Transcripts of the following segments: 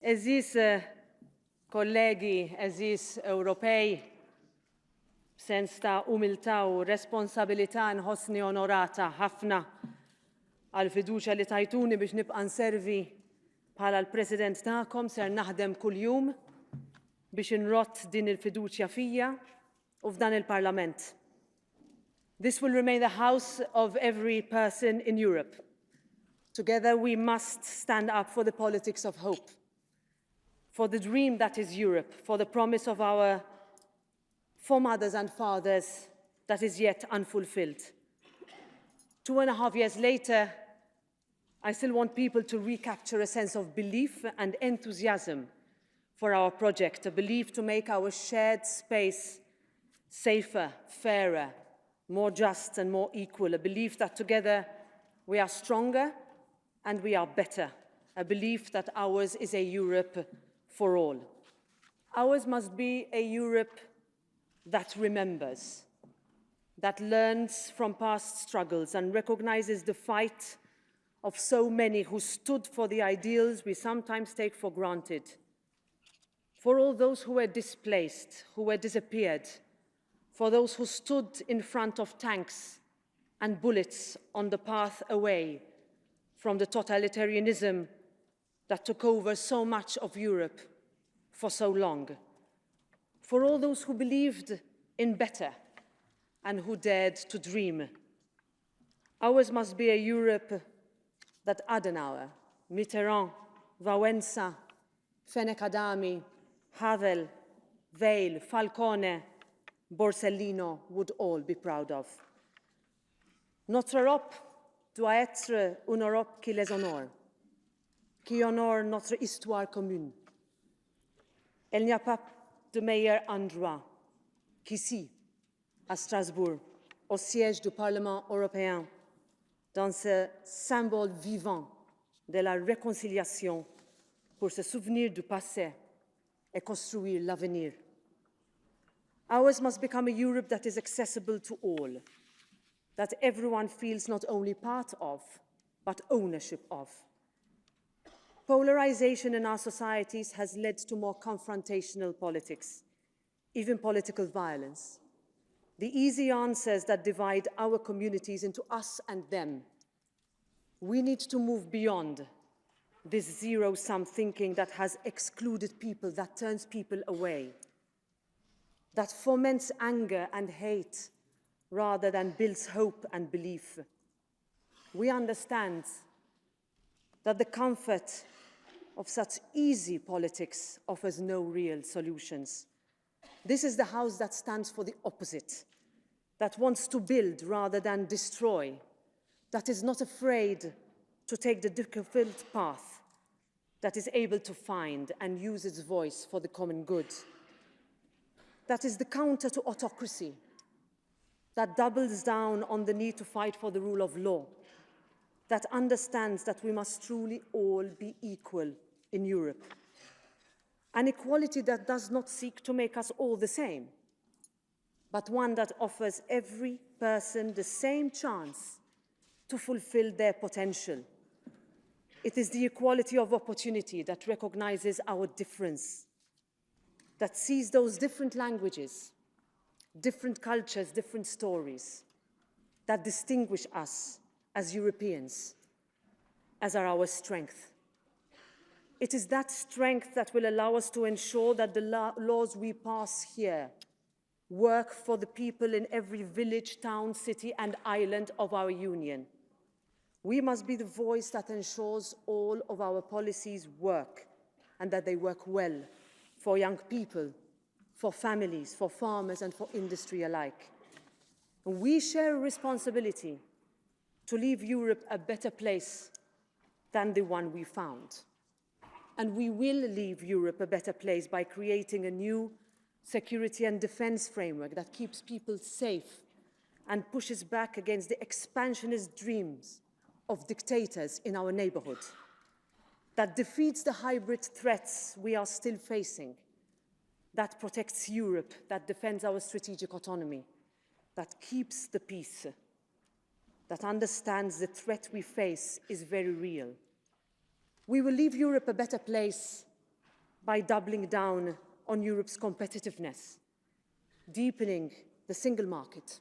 Eżis kollegi, eżis Ewropej, b'sens ta' umiltà u responsabilità nħossni onorata ħafna għal fiduċja li tajtuni biex nibqa' nservi bħala l-President tagħkom ser naħdem kuljum biex inrott din il-fiduċja fija u f'dan il-Parlament. This will remain the house of every person in Europe. Together we must stand up for the politics of hope, for the dream that is Europe, for the promise of our foremothers and fathers that is yet unfulfilled. 2.5 years later, I still want people to recapture a sense of belief and enthusiasm for our project, a belief to make our shared space safer, fairer, more just and more equal, a belief that together we are stronger and we are better, a belief that ours is a Europe for all. Ours must be a Europe that remembers, that learns from past struggles and recognizes the fight of so many who stood for the ideals we sometimes take for granted, for all those who were displaced, who were disappeared, for those who stood in front of tanks and bullets on the path away from the totalitarianism that took over so much of Europe for so long, for all those who believed in better and who dared to dream. Ours must be a Europe that Adenauer, Mitterrand, Wałęsa, Fenek Adami, Havel, Veil, Falcone, Borsellino would all be proud of. Notre Europe doit être une Europe qui les honore, qui honore notre histoire commune. Il n'y a pas de meilleur endroit qu'ici, à Strasbourg, au siège du Parlement européen, dans ce symbole vivant de la réconciliation pour se souvenir du passé et construire l'avenir. Ours must become a Europe that is accessible to all, that everyone feels not only part of, but ownership of. Polarization in our societies has led to more confrontational politics, even political violence. The easy answers that divide our communities into us and them. We need to move beyond this zero-sum thinking that has excluded people, that turns people away, that foments anger and hate rather than builds hope and belief. We understand that the comfort of such easy politics offers no real solutions. This is the house that stands for the opposite, that wants to build rather than destroy, that is not afraid to take the difficult path, that is able to find and use its voice for the common good. That is the counter to autocracy, that doubles down on the need to fight for the rule of law, that understands that we must truly all be equal in Europe. An equality that does not seek to make us all the same, but one that offers every person the same chance to fulfill their potential. It is the equality of opportunity that recognizes our difference, that sees those different languages, different cultures, different stories, that distinguish us as Europeans, as are our strength. It is that strength that will allow us to ensure that the laws we pass here work for the people in every village, town, city, and island of our Union. We must be the voice that ensures all of our policies work, and that they work well for young people, for families, for farmers, and for industry alike. And we share a responsibility to leave Europe a better place than the one we found. And we will leave Europe a better place by creating a new security and defense framework that keeps people safe and pushes back against the expansionist dreams of dictators in our neighborhood, that defeats the hybrid threats we are still facing, that protects Europe, that defends our strategic autonomy, that keeps the peace, that understands the threat we face is very real. We will leave Europe a better place by doubling down on Europe's competitiveness, deepening the single market,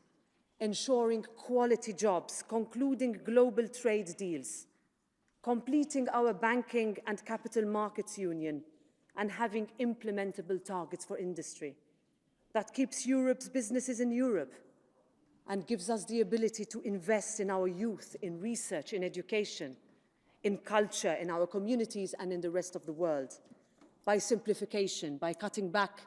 ensuring quality jobs, concluding global trade deals, completing our banking and capital markets union, and having implementable targets for industry that keeps Europe's businesses in Europe and gives us the ability to invest in our youth, in research, in education, in culture, in our communities and in the rest of the world, by simplification, by cutting back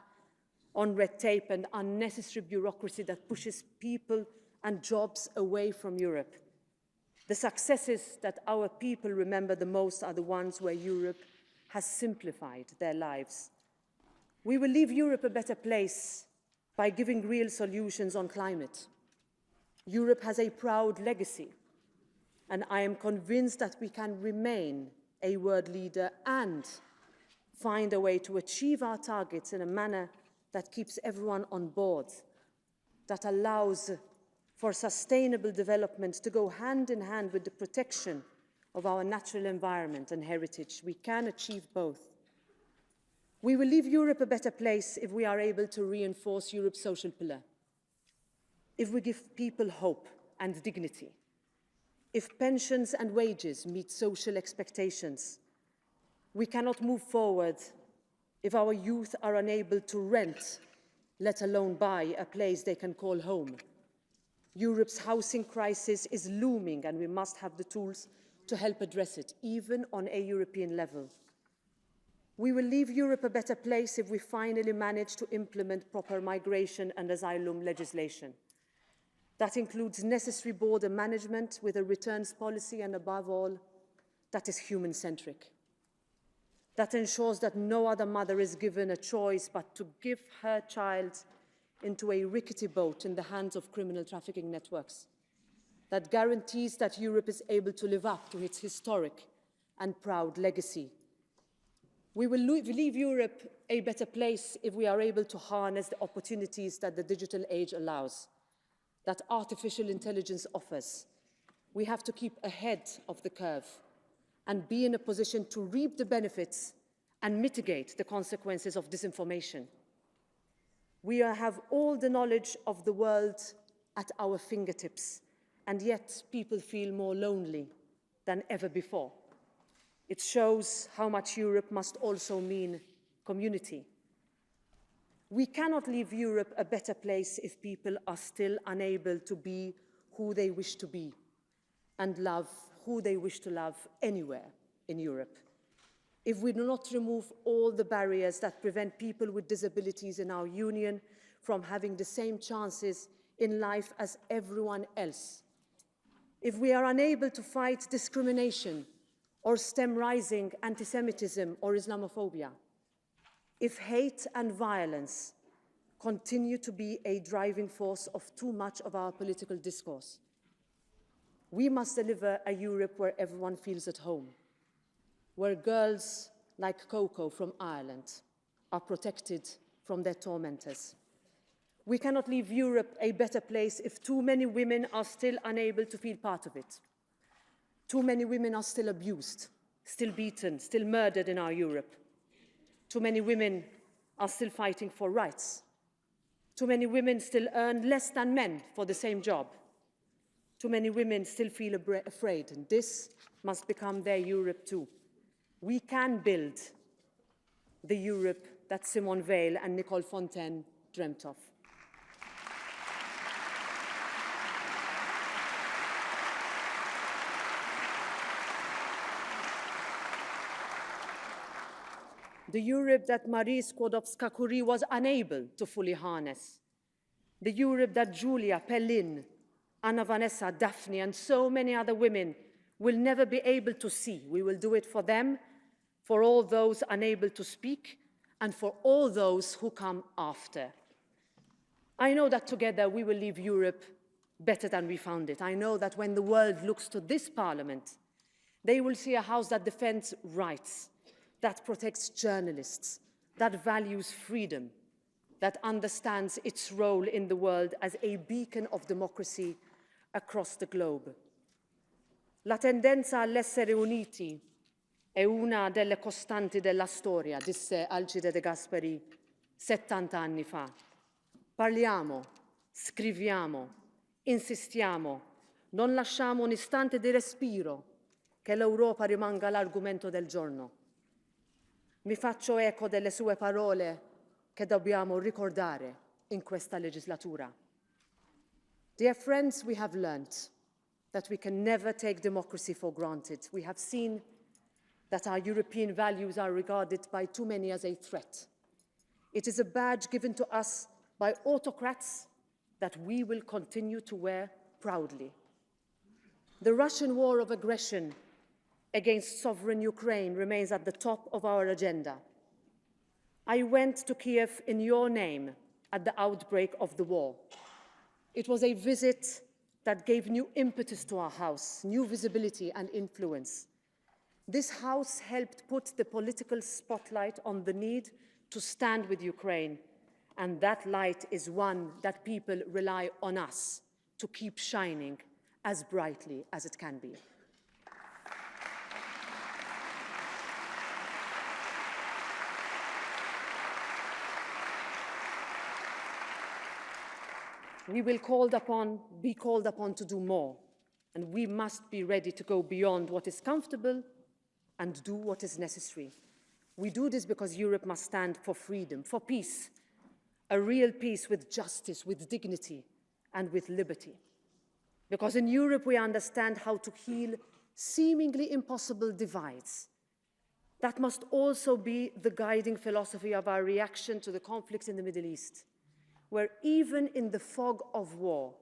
on red tape and unnecessary bureaucracy that pushes people and jobs away from Europe. The successes that our people remember the most are the ones where Europe has simplified their lives. We will leave Europe a better place by giving real solutions on climate. Europe has a proud legacy, and I am convinced that we can remain a world leader and find a way to achieve our targets in a manner that keeps everyone on board, that allows for sustainable development to go hand in hand with the protection of our natural environment and heritage. We can achieve both. We will leave Europe a better place if we are able to reinforce Europe's social pillar, if we give people hope and dignity, if pensions and wages meet social expectations. We cannot move forward if our youth are unable to rent, let alone buy, a place they can call home. Europe's housing crisis is looming, and we must have the tools to help address it, even on a European level. We will leave Europe a better place if we finally manage to implement proper migration and asylum legislation. That includes necessary border management with a returns policy and, above all, that is human-centric. That ensures that no other mother is given a choice but to give her child into a rickety boat in the hands of criminal trafficking networks. That guarantees that Europe is able to live up to its historic and proud legacy. We will leave Europe a better place if we are able to harness the opportunities that the digital age allows, that artificial intelligence offers. We have to keep ahead of the curve and be in a position to reap the benefits and mitigate the consequences of disinformation. We have all the knowledge of the world at our fingertips, and yet people feel more lonely than ever before. It shows how much Europe must also mean community. We cannot leave Europe a better place if people are still unable to be who they wish to be and love who they wish to love anywhere in Europe. If we do not remove all the barriers that prevent people with disabilities in our union from having the same chances in life as everyone else, if we are unable to fight discrimination or stem rising anti-Semitism or Islamophobia, if hate and violence continue to be a driving force of too much of our political discourse, we must deliver a Europe where everyone feels at home, where girls like Coco from Ireland are protected from their tormentors. We cannot leave Europe a better place if too many women are still unable to feel part of it. Too many women are still abused, still beaten, still murdered in our Europe. Too many women are still fighting for rights. Too many women still earn less than men for the same job. Too many women still feel afraid, and this must become their Europe too. We can build the Europe that Simone Veil and Nicole Fontaine dreamt of. The Europe that Marie Skłodowska-Curie was unable to fully harness. The Europe that Julia, Pellin, Anna Vanessa, Daphne, and so many other women will never be able to see. We will do it for them, for all those unable to speak, and for all those who come after. I know that together we will leave Europe better than we found it. I know that when the world looks to this Parliament, they will see a house that defends rights, that protects journalists, that values freedom, that understands its role in the world as a beacon of democracy across the globe. La tendenza all'essere uniti è una delle costanti della storia, disse Alcide De Gasperi 70 anni fa. Parliamo, scriviamo, insistiamo, non lasciamo un istante di respiro che l'Europa rimanga l'argomento del giorno. Mi faccio eco delle sue parole che dobbiamo ricordare in questa legislatura. Dear friends, we have learned that we can never take democracy for granted. We have seen that our European values are regarded by too many as a threat. It is a badge given to us by autocrats that we will continue to wear proudly. The Russian war of aggression against sovereign Ukraine remains at the top of our agenda. I went to Kiev in your name at the outbreak of the war. It was a visit that gave new impetus to our house, new visibility and influence. This House helped put the political spotlight on the need to stand with Ukraine, and that light is one that people rely on us to keep shining as brightly as it can be. We will be called upon to do more, and we must be ready to go beyond what is comfortable and do what is necessary. We do this because Europe must stand for freedom, for peace, a real peace with justice, with dignity, and with liberty. Because in Europe we understand how to heal seemingly impossible divides. That must also be the guiding philosophy of our reaction to the conflicts in the Middle East, where even in the fog of war,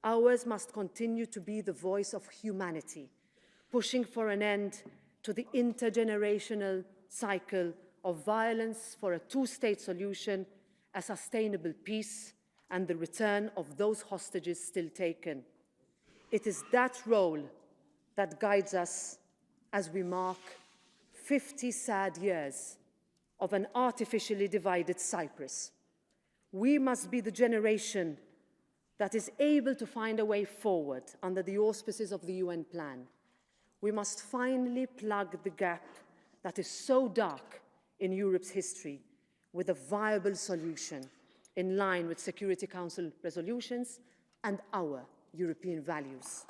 ours must continue to be the voice of humanity, pushing for an end to the intergenerational cycle of violence, for a two-state solution, a sustainable peace, and the return of those hostages still taken. It is that role that guides us as we mark 50 sad years of an artificially divided Cyprus. We must be the generation that is able to find a way forward under the auspices of the UN plan. We must finally plug the gap that is so dark in Europe's history with a viable solution in line with Security Council resolutions and our European values.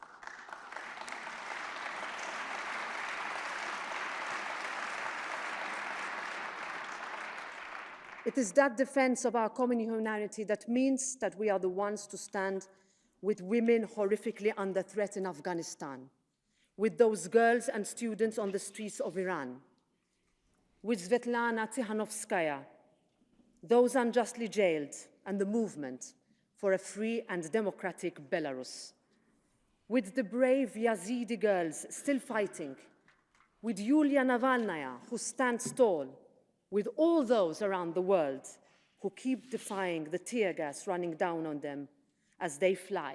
It is that defense of our common humanity that means that we are the ones to stand with women horrifically under threat in Afghanistan, with those girls and students on the streets of Iran, with Svetlana Tikhanovskaya, those unjustly jailed, and the movement for a free and democratic Belarus, with the brave Yazidi girls still fighting, with Yulia Navalnaya, who stands tall, with all those around the world who keep defying the tear gas running down on them as they fly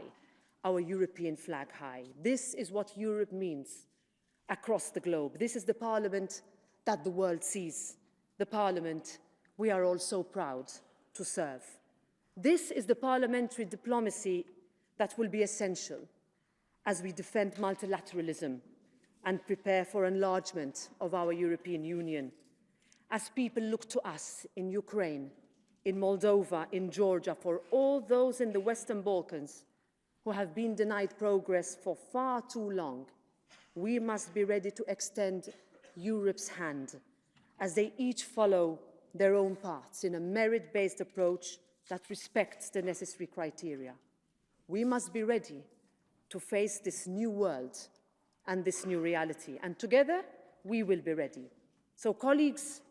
our European flag high. This is what Europe means across the globe. This is the Parliament that the world sees, the Parliament we are all so proud to serve. This is the parliamentary diplomacy that will be essential as we defend multilateralism and prepare for enlargement of our European Union. As people look to us in Ukraine, in Moldova, in Georgia, for all those in the Western Balkans who have been denied progress for far too long, we must be ready to extend Europe's hand as they each follow their own paths in a merit-based approach that respects the necessary criteria. We must be ready to face this new world and this new reality, and together we will be ready. So, colleagues,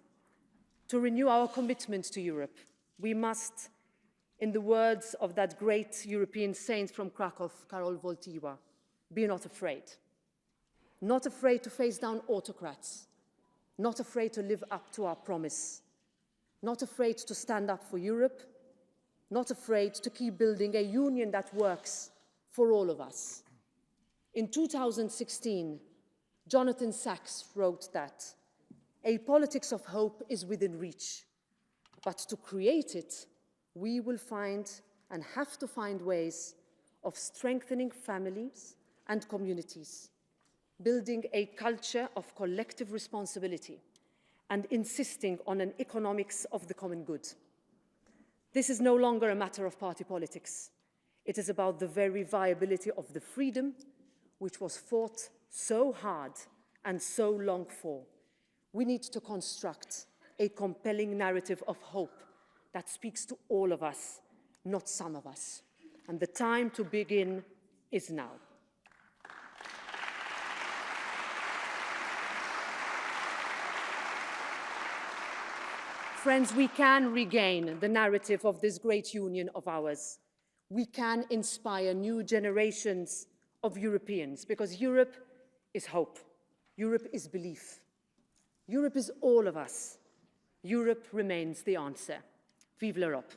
to renew our commitment to Europe, we must, in the words of that great European saint from Krakow, Karol Wojtyła, be not afraid. Not afraid to face down autocrats, not afraid to live up to our promise, not afraid to stand up for Europe, not afraid to keep building a union that works for all of us. In 2016, Jonathan Sachs wrote that a politics of hope is within reach, but to create it, we will find and have to find ways of strengthening families and communities, building a culture of collective responsibility, and insisting on an economics of the common good. This is no longer a matter of party politics. It is about the very viability of the freedom which was fought so hard and so long for. We need to construct a compelling narrative of hope that speaks to all of us, not some of us. And the time to begin is now. Friends, we can regain the narrative of this great union of ours. We can inspire new generations of Europeans, because Europe is hope. Europe is belief. Europe is all of us. Europe remains the answer. Vive l'Europe.